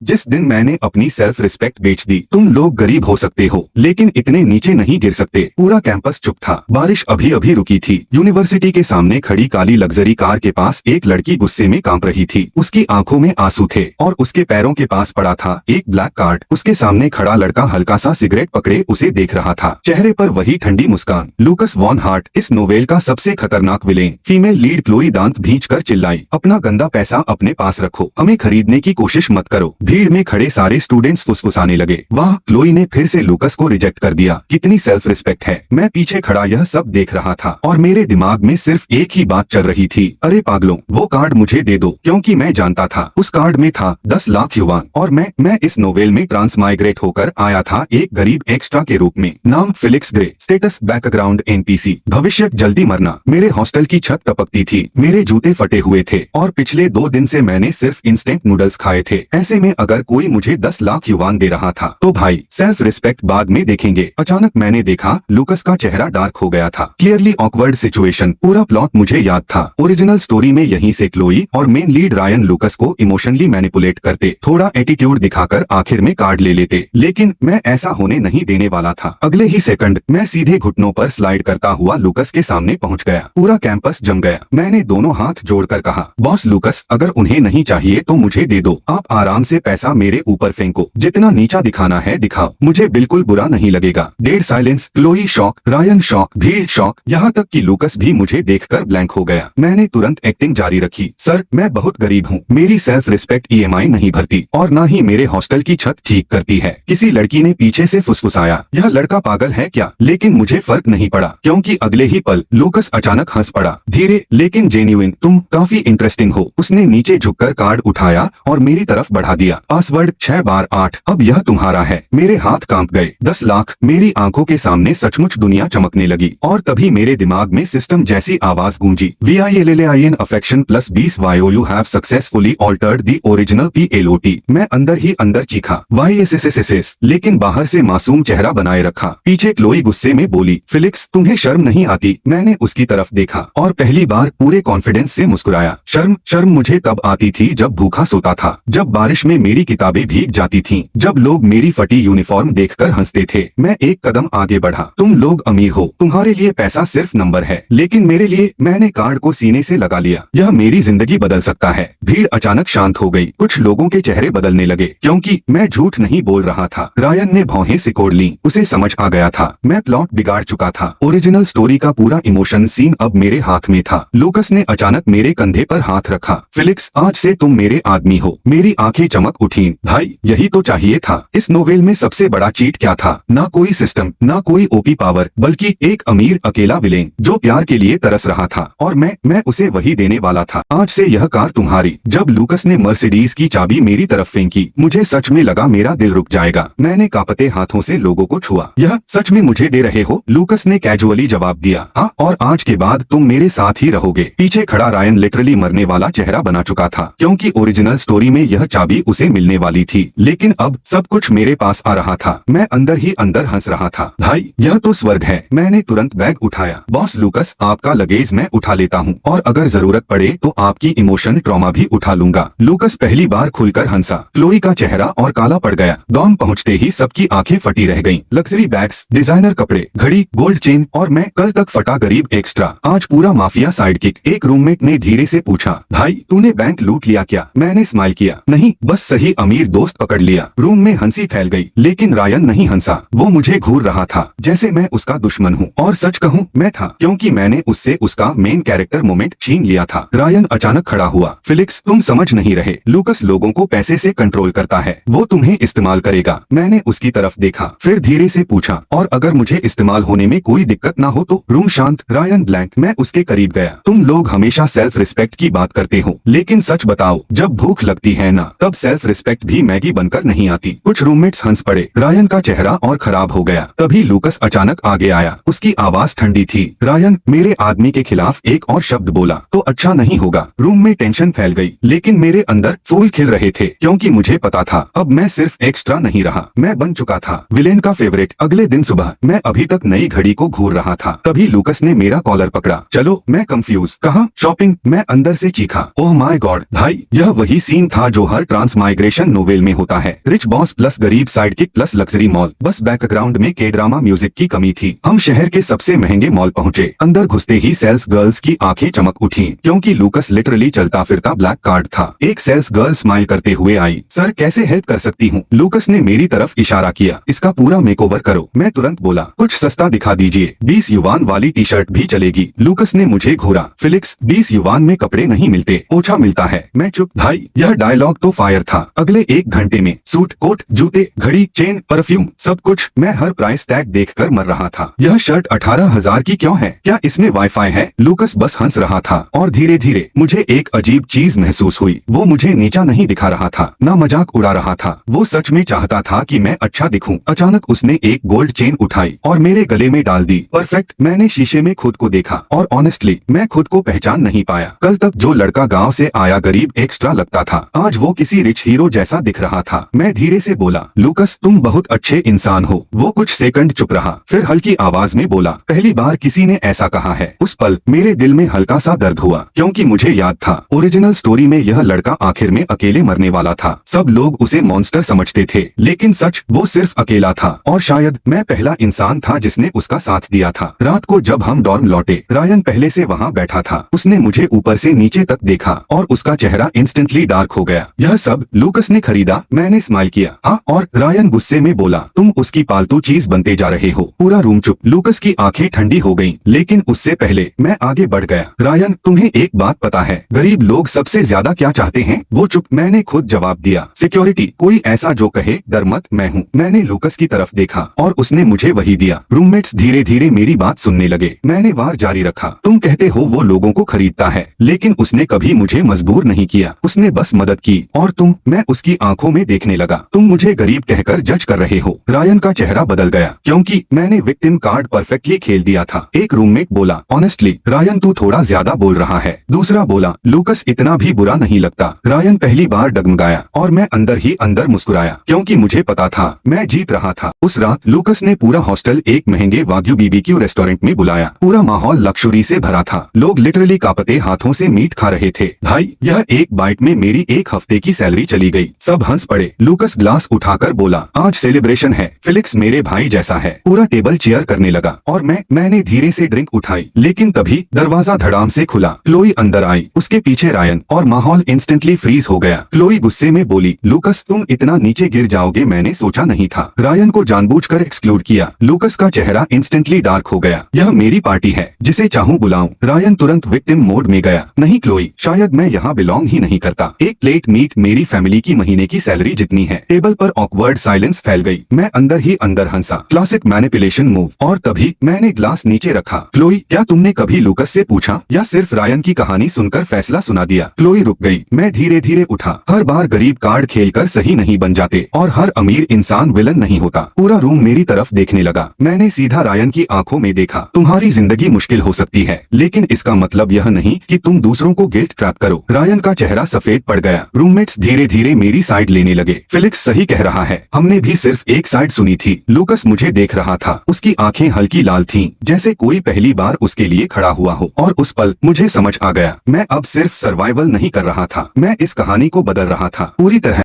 जिस दिन मैंने अपनी सेल्फ रिस्पेक्ट बेच दी। तुम लोग गरीब हो सकते हो लेकिन इतने नीचे नहीं गिर सकते। पूरा कैंपस चुप था। बारिश अभी अभी रुकी थी। यूनिवर्सिटी के सामने खड़ी काली लग्जरी कार के पास एक लड़की गुस्से में कांप रही थी। उसकी आंखों में आंसू थे और उसके पैरों के पास पड़ा था एक ब्लैक कार्ड। उसके सामने खड़ा लड़का हल्का सा सिगरेट पकड़े उसे देख रहा था, चेहरे पर वही ठंडी मुस्कान। लूकस वॉन हार्ट, इस नोवेल का सबसे खतरनाक विलेन। फीमेल लीड क्लोई दांत भींचकर चिल्लाई, अपना गंदा पैसा अपने पास रखो, हमें खरीदने की कोशिश मत करो। भीड़ में खड़े सारे स्टूडेंट्स फुसफुसाने लगे। वाह, क्लोई ने फिर से लूकस को रिजेक्ट कर दिया। कितनी सेल्फ रिस्पेक्ट है। मैं पीछे खड़ा यह सब देख रहा था और मेरे दिमाग में सिर्फ एक ही बात चल रही थी, अरे पागलों, वो कार्ड मुझे दे दो। क्योंकि मैं जानता था उस कार्ड में था 10 लाख युवान और मैं इस नोवेल में ट्रांसमाइग्रेट होकर आया था एक गरीब एक्स्ट्रा के रूप में। नाम Felix grey, status background NPC, भविष्य जल्दी मरना। मेरे हॉस्टल की छत टपकती थी, मेरे जूते फटे हुए थे और पिछले 2 दिन से मैंने सिर्फ इंस्टेंट नूडल्स खाए थे। ऐसे में अगर कोई मुझे 10 लाख युवान दे रहा था तो भाई सेल्फ रिस्पेक्ट बाद में देखेंगे। अचानक मैंने देखा लूकस का चेहरा डार्क हो गया था। Clearly awkward situation. पूरा प्लॉट मुझे याद था। ओरिजिनल स्टोरी में यहीं से क्लोई और मेन लीड रायन लूकस को इमोशनली मैनिपुलेट करते, थोड़ा एटीट्यूड दिखाकर आखिर में कार्ड ले लेते। लेकिन मैं ऐसा होने नहीं देने वाला था। अगले ही सेकंड मैं सीधे घुटनों पर स्लाइड करता हुआ लूकस के सामने पहुंच गया। पूरा कैंपस जम गया। मैंने दोनों हाथ जोड़कर कहा, बॉस लूकस, अगर उन्हें नहीं चाहिए तो मुझे दे दो। आप आराम से पैसा मेरे ऊपर फेंको, जितना नीचा दिखाना है दिखाओ, मुझे बिल्कुल बुरा नहीं लगेगा। Dead silence. Chloe shock, Ryan shock, भीड़ शॉक, यहाँ तक कि लूकस भी मुझे देखकर ब्लैंक हो गया। मैंने तुरंत एक्टिंग जारी रखी, सर मैं बहुत गरीब हूँ, मेरी सेल्फ रिस्पेक्ट ईएमआई नहीं भरती और न ही मेरे हॉस्टल की छत ठीक करती है। किसी लड़की ने पीछे से फुसफुसाया, यह लड़का पागल है क्या? लेकिन मुझे फर्क नहीं पड़ा क्योंकि अगले ही पल लूकस अचानक हंस पड़ा, धीरे लेकिन जेन्युइन। तुम काफी इंटरेस्टिंग हो। उसने नीचे झुककर कार्ड उठाया और मेरी तरफ बढ़ा दिया। पासवर्ड 6 बार 8, अब यह तुम्हारा है। मेरे हाथ कांप गए। 10 लाख। मेरी आंखों के सामने सचमुच दुनिया चमकने लगी और तभी मेरे दिमाग में सिस्टम जैसी आवाज गूंजी, VILLAIN affection plus 20 YO you have successfully altered the original PLOT। मैं अंदर ही अंदर चीखा, YSSSSS, लेकिन बाहर से मासूम चेहरा बनाए रखा। पीछे क्लोई गुस्से में बोली, फिलिक्स तुम्हें शर्म नहीं आती? मैंने उसकी तरफ देखा और पहली बार पूरे कॉन्फिडेंस से मुस्कुराया। शर्म मुझे तब आती थी जब भूखा सोता था, जब बारिश में मेरी किताबें भीग जाती थीं, जब लोग मेरी फटी यूनिफॉर्म देखकर हंसते थे। मैं एक कदम आगे बढ़ा। तुम लोग अमीर हो, तुम्हारे लिए पैसा सिर्फ नंबर है, लेकिन मेरे लिए, मैंने कार्ड को सीने से लगा लिया, यह मेरी जिंदगी बदल सकता है। भीड़ अचानक शांत हो गई। कुछ लोगों के चेहरे बदलने लगे क्योंकि मैं झूठ नहीं बोल रहा था। रायन ने भौहें सिकोड़ ली। उसे समझ आ गया था मैं प्लॉट बिगाड़ चुका था। ओरिजिनल स्टोरी का पूरा इमोशन सीन अब मेरे हाथ में था। लूकस ने अचानक मेरे कंधे पर हाथ रखा। फिलिक्स, आज से तुम मेरे आदमी हो। मेरी आंखें चमक उठीं। भाई यही तो चाहिए था। इस नोवेल में सबसे बड़ा चीट क्या था? ना कोई सिस्टम, ना कोई ओपी पावर, बल्कि एक अमीर अकेला विलेन जो प्यार के लिए तरस रहा था और मैं उसे वही देने वाला था। आज से यह कार तुम्हारी। जब लूकस ने मर्सिडीज की चाबी मेरी तरफ फेंकी, मुझे सच में लगा मेरा दिल रुक जाएगा। मैंने कांपते हाथों से लोगों को छुआ। यह सच में मुझे दे रहे हो? लूकस ने कैजुअली जवाब दिया, हाँ, और आज के बाद तुम मेरे साथ ही रहोगे। पीछे खड़ा रायन लिटरली मरने वाला चेहरा बना चुका था क्योंकि ओरिजिनल स्टोरी में यह चाबी उसे मिलने वाली थी, लेकिन अब सब कुछ मेरे पास आ रहा था। मैं अंदर ही अंदर हंस रहा था। भाई यह तो स्वर्ग है। मैंने तुरंत बैग उठाया। बॉस लूकस, आपका लगेज मैं उठा लेता हूँ और अगर जरूरत पड़े तो आपकी इमोशन ट्रॉमा भी उठा लूंगा। लूकस पहली बार खुलकर हंसा। क्लोई का चेहरा और काला पड़ गया। डॉन पहुँचते ही सबकी आंखें फटी रह गयी। लग्जरी बैग्स, डिजाइनर कपड़े, घड़ी, गोल्ड चेन और मैं कल तक फटा गरीब एक्स्ट्रा, आज पूरा माफिया साइडकिक। एक रूममेट ने धीरे से पूछा, भाई तूने बैंक लूट लिया क्या? मैंने स्माइल किया, नहीं, बस सही अमीर दोस्त पकड़ लिया। रूम में हंसी फैल गई, लेकिन रायन नहीं हंसा। वो मुझे घूर रहा था जैसे मैं उसका दुश्मन हूँ। और सच कहूँ, मैं था, क्योंकि मैंने उससे उसका मेन कैरेक्टर मोमेंट छीन लिया था। रायन अचानक खड़ा हुआ। फिलिक्स, तुम समझ नहीं रहे। लूकस लोगों को पैसे से कंट्रोल करता है, वो तुम्हें इस्तेमाल करेगा। मैंने उसकी तरफ देखा, फिर धीरे से पूछा, और अगर मुझे इस्तेमाल होने में कोई दिक्कत ना हो तो? रूम शांत। Ryan blank. मैं उसके करीब गया। तुम लोग हमेशा सेल्फ रिस्पेक्ट की बात करते हो, लेकिन सच बताओ, जब भूख लगती है ना, तब सेल्फ रिस्पेक्ट भी मैगी बनकर नहीं आती। कुछ रूममेट्स हंस पड़े। रायन का चेहरा और खराब हो गया। तभी लूकस अचानक आगे आया। उसकी आवाज ठंडी थी। रायन, मेरे आदमी के खिलाफ एक और शब्द बोला तो अच्छा नहीं होगा। रूम में टेंशन फैल गई, लेकिन मेरे अंदर फूल खिल रहे थे क्योंकि मुझे पता था अब मैं सिर्फ एक्स्ट्रा नहीं रहा, मैं बन चुका था विलेन का फेवरेट। अगले दिन सुबह मैं अभी तक नई घड़ी को घूर रहा था, तभी लूकस ने मेरा कॉलर पकड़ा। चलो। मैं कंफ्यूज। कहाँ? शॉपिंग? मैं अंदर से चीखा, ओह माय गॉड भाई, यह वही सीन था जो हर ट्रांसमाइग्रेट माइग्रेशन नोवेल में होता है। रिच बॉस प्लस गरीब साइडकिक प्लस लग्जरी मॉल। बस बैकग्राउंड में के ड्रामा म्यूजिक की कमी थी। हम शहर के सबसे महंगे मॉल पहुंचे। अंदर घुसते ही सेल्स गर्ल्स की आंखें चमक उठी, क्योंकि लूकस लिटरली चलता फिरता ब्लैक कार्ड था। एक सेल्स गर्ल स्माइल करते हुए आई। सर कैसे हेल्प कर सकती हूँ? लूकस ने मेरी तरफ इशारा किया। इसका पूरा मेकओवर करो। मैं तुरंत बोला, कुछ सस्ता दिखा दीजिए, 20 युवान वाली टी शर्ट भी चलेगी। लूकस ने मुझे घूरा। फिलिक्स, 20 युवान में कपड़े नहीं मिलते, ओछा मिलता है। मैं चुप। भाई यह डायलॉग तो फायर था। अगले 1 घंटे में सूट, कोट, जूते, घड़ी, चेन, परफ्यूम, सब कुछ। मैं हर प्राइस टैग देखकर मर रहा था। यह शर्ट 18,000 की क्यों है? क्या इसमें वाईफाई है? लूकस बस हंस रहा था और धीरे धीरे मुझे एक अजीब चीज महसूस हुई। वो मुझे नीचा नहीं दिखा रहा था, ना मजाक उड़ा रहा था। वो सच में चाहता था कि मैं अच्छा दिखूं। अचानक उसने एक गोल्ड चेन उठाई और मेरे गले में डाल दी। परफेक्ट। मैंने शीशे में खुद को देखा और ऑनेस्टली मैं खुद को पहचान नहीं पाया। कल तक जो लड़का गांव से आया गरीब एक्स्ट्रा लगता था, आज वो किसी रिच हीरो जैसा दिख रहा था। मैं धीरे से बोला, लूकस तुम बहुत अच्छे इंसान हो। वो कुछ सेकंड चुप रहा, फिर हल्की आवाज में बोला, पहली बार किसी ने ऐसा कहा है। उस पल मेरे दिल में हल्का सा दर्द हुआ, क्योंकि मुझे याद था ओरिजिनल स्टोरी में यह लड़का आखिर में अकेले मरने वाला था। सब लोग उसे मॉन्स्टर समझते थे, लेकिन सच वो सिर्फ अकेला था। और शायद मैं पहला इंसान था जिसने उसका साथ दिया था। रात को जब हम डॉर्म लौटे, रायन पहले से वहाँ बैठा था। उसने मुझे ऊपर से नीचे तक देखा और उसका चेहरा इंस्टेंटली डार्क हो गया। यह सब लूकस ने खरीदा? मैंने स्माइल किया। हाँ। और रायन गुस्से में बोला, तुम उसकी पालतू चीज बनते जा रहे हो। पूरा रूम चुप। लूकस की आंखें ठंडी हो गईं, लेकिन उससे पहले मैं आगे बढ़ गया। रायन तुम्हें एक बात पता है गरीब लोग सबसे ज्यादा क्या चाहते हैं? वो चुप। मैंने खुद जवाब दिया, सिक्योरिटी। कोई ऐसा जो कहे डर मत, मैं हूँ। मैंने लूकस की तरफ देखा और उसने मुझे वही दिया। रूममेट्स धीरे धीरे मेरी बात सुनने लगे। मैंने वार जारी रखा, तुम कहते हो वो लोगों को खरीदता है, लेकिन उसने कभी मुझे मजबूर नहीं किया। उसने बस मदद की। और तुम? मैं उसकी आंखों में देखने लगा। तुम मुझे गरीब कहकर जज कर रहे हो। रायन का चेहरा बदल गया, क्योंकि मैंने विक्टिम कार्ड परफेक्टली खेल दिया था। एक रूममेट बोला, ऑनेस्टली रायन तू थोड़ा ज्यादा बोल रहा है। दूसरा बोला, लूकस इतना भी बुरा नहीं लगता। रायन पहली बार डगमगाया और मैं अंदर ही अंदर मुस्कुराया, क्योंकि मुझे पता था मैं जीत रहा था। उस रात लूकस ने पूरा हॉस्टल एक महंगे वाग्यू बीबीक्यू रेस्टोरेंट में बुलाया। पूरा माहौल लग्जरी से भरा था। लोग लिटरली कांपते हाथों से मीट खा रहे थे। भाई यह एक बाइट में मेरी एक हफ्ते की सैलरी चली गई। सब हंस पड़े। लूकस ग्लास उठाकर बोला, आज सेलिब्रेशन है। फिलिक्स मेरे भाई जैसा है। पूरा टेबल चेयर करने लगा और मैंने धीरे से ड्रिंक उठाई, लेकिन तभी दरवाजा धड़ाम से खुला। क्लोई अंदर आई, उसके पीछे रायन, और माहौल इंस्टेंटली फ्रीज हो गया। क्लोई गुस्से में बोली, लूकस तुम इतना नीचे गिर जाओगे मैंने सोचा नहीं था। रायन को जानबूझकर एक्सक्लूड किया। लूकस का चेहरा इंस्टेंटली डार्क हो गया। यह मेरी पार्टी है, जिसे चाहूँ बुलाऊं। रायन तुरंत विक्टिम मोड में गया। नहीं क्लोई, शायद मैं यहाँ बिलोंग ही नहीं करता। एक प्लेट मीट मेरी फैमिली की महीने की सैलरी जितनी है। टेबल पर ऑकवर्ड साइलेंस फैल गई। मैं अंदर ही अंदर हंसा। Classic manipulation move. और तभी मैंने ग्लास नीचे रखा। क्लोई, क्या तुमने कभी लूकस से पूछा, या सिर्फ रायन की कहानी सुनकर फैसला सुना दिया? क्लोई रुक गई। मैं धीरे धीरे उठा। हर बार गरीब कार्ड खेलकर सही नहीं बन जाते, और हर अमीर इंसान विलन नहीं होता। पूरा रूम मेरी तरफ देखने लगा। मैंने सीधा रायन की आंखों में देखा। तुम्हारी जिंदगी मुश्किल हो सकती है, लेकिन इसका मतलब यह नहीं कि तुम दूसरों को गिल्ट ट्रैप करो। रायन का चेहरा सफेद पड़ गया। रूममेट्स धीरे धीरे मेरी साइड लेने लगे। फिलिक्स सही कह रहा है, हमने भी सिर्फ एक साइड सुनी थी। लूकस मुझे देख रहा था। उसकी आंखें हल्की लाल थीं, जैसे कोई पहली बार उसके लिए खड़ा हुआ हो। और उस पल मुझे समझ आ गया, मैं अब सिर्फ सर्वाइवल नहीं कर रहा था, मैं इस कहानी को बदल रहा था पूरी तरह।